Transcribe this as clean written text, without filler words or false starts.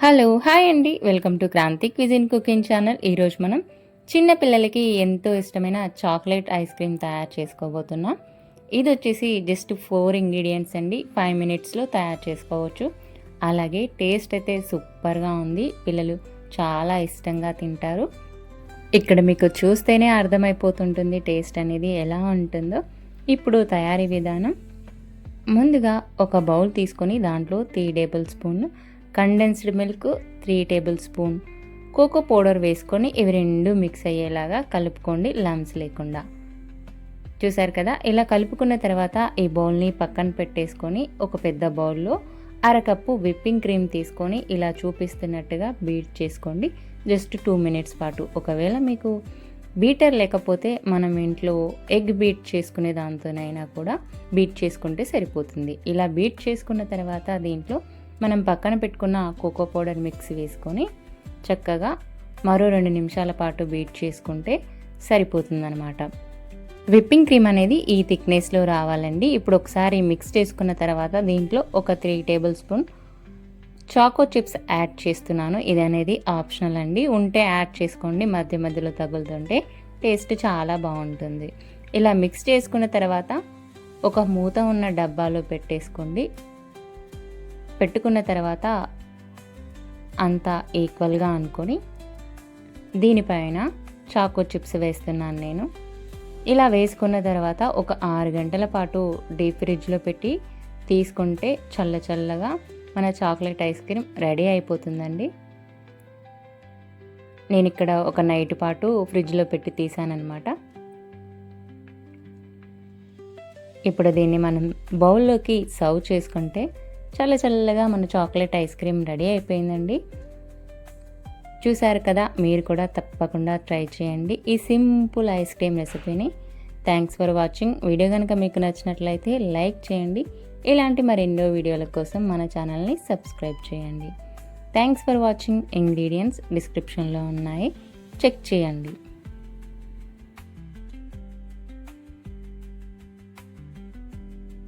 Hello hi అండి, welcome to Kranthi cuisine cooking channel. ఈరోజు మనం చిన్న పిల్లలకి ఎంతో ఇష్టమైన చాక్లెట్ ఐస్ క్రీమ్ తయారు చేసుకోబోతున్నాం. ఇది వచ్చేసి జస్ట్ 4 ఇంగ్రీడియంట్స్ అండి. 5 మినిట్స్లో తయారు చేసుకోవచ్చు. అలాగే టేస్ట్ అయితే సూపర్గా ఉంది. పిల్లలు చాలా ఇష్టంగా తింటారు. ఇక్కడ మీకు చూస్తేనే అర్థమైపోతుంటుంది టేస్ట్ అనేది ఎలా ఉంటుందో. ఇప్పుడు తయారీ విధానం: ముందుగా ఒక బౌల్ తీసుకొని దాంట్లో 3 tablespoon condensed milk, 3 tablespoon cocoa powder వేసుకొని ఇవి రెండు మిక్స్ అయ్యేలాగా కలుపుకోండి, లమ్స్ లేకుండా. చూసారు కదా, ఇలా కలుపుకున్న తర్వాత ఈ బౌల్ని పక్కన పెట్టేసుకొని ఒక పెద్ద బౌల్లో అరకప్పు విప్పింగ్ క్రీమ్ తీసుకొని ఇలా చూపిస్తున్నట్టుగా బీట్ చేసుకోండి జస్ట్ 2 మినిట్స్ పాటు. ఒకవేళ మీకు బీటర్ లేకపోతే మనం ఇంట్లో ఎగ్ బీట్ చేసుకునే దాంతోనైనా కూడా బీట్ చేసుకుంటే సరిపోతుంది. ఇలా బీట్ చేసుకున్న తర్వాత దీంట్లో మనం పక్కన పెట్టుకున్న కోకో పౌడర్ మిక్స్ వేసుకొని చక్కగా మరో 2 నిమిషాల పాటు బీట్ చేసుకుంటే సరిపోతుందన్నమాట. విప్పింగ్ క్రీమ్ అనేది ఈ థిక్నెస్లో రావాలండి. ఇప్పుడు ఒకసారి మిక్స్ చేసుకున్న తర్వాత దీంట్లో ఒక 3 tablespoon choco chips add చేస్తున్నాను. ఇది అనేది ఆప్షనల్ అండి, ఉంటే యాడ్ చేసుకోండి. మధ్య మధ్యలో తగులుతుంటే టేస్ట్ చాలా బాగుంటుంది. ఇలా మిక్స్ చేసుకున్న తర్వాత ఒక మూత ఉన్న డబ్బాలో పెట్టేసుకోండి. పెట్టుకున్న తర్వాత అంతా ఈక్వల్గా అనుకొని దీనిపైన చాకో చిప్స్ వేస్తున్నాను నేను. ఇలా వేసుకున్న తర్వాత ఒక 6 గంటల పాటు డీప్ ఫ్రిడ్జ్లో పెట్టి తీసుకుంటే చల్ల చల్లగా మన చాక్లెట్ ఐస్ క్రీమ్ రెడీ అయిపోతుందండి. నేను ఇక్కడ ఒక నైట్ పాటు ఫ్రిడ్జ్లో పెట్టి తీసానన్నమాట. ఇప్పుడు దీన్ని మనం బౌల్లోకి సర్వ్ చేసుకుంటే చల్ల చల్లగా మన చాక్లెట్ ఐస్ క్రీమ్ రెడీ అయిపోయిందండి. చూసారు కదా, మీరు కూడా తప్పకుండా ట్రై చేయండి ఈ సింపుల్ ఐస్ క్రీమ్ రెసిపీని. Thanks for watching. వీడియో కనుక మీకు నచ్చినట్లయితే లైక్ చేయండి. ఇలాంటి మరెన్నో వీడియోల కోసం మన ఛానల్ని సబ్స్క్రైబ్ చేయండి. Thanks for watching. ఇంగ్రీడియంట్స్ డిస్క్రిప్షన్లో ఉన్నాయి, చెక్ చేయండి.